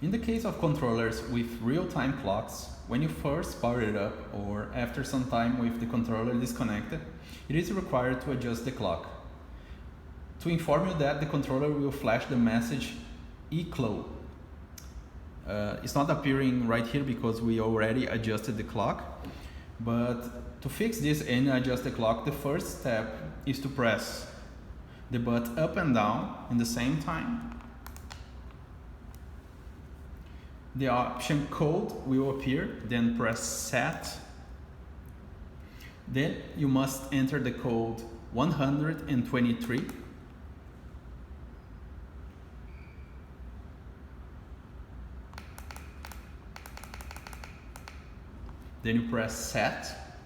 In the case of controllers with real-time clocks, when you first power it up or after some time with the controller disconnected, it is required to adjust the clock. To inform you that the controller will flash the message ECLO. It's not appearing right here because we already adjusted the clock, but to fix this and adjust the clock, the first step is to press the button up and down in the same time. The option code will appear, then press set. Then you must enter the code 123. Then you press set,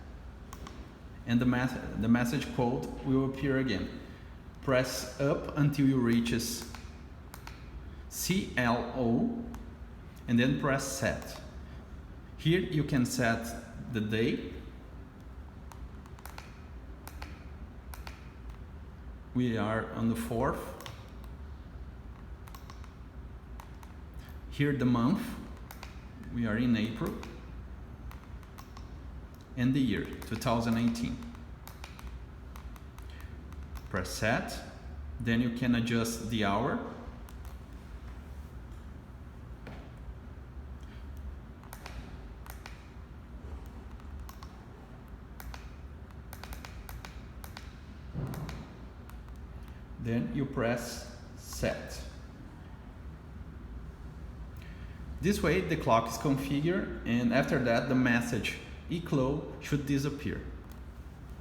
and the message code will appear again. Press up until you reaches ECLO, and then press set. Here you can set the day. We are on the 4th. Here the month. We are in April. And the year, 2018. Press set, then you can adjust the hour. Then you press set. This way the clock is configured, and after that the message ECLO should disappear.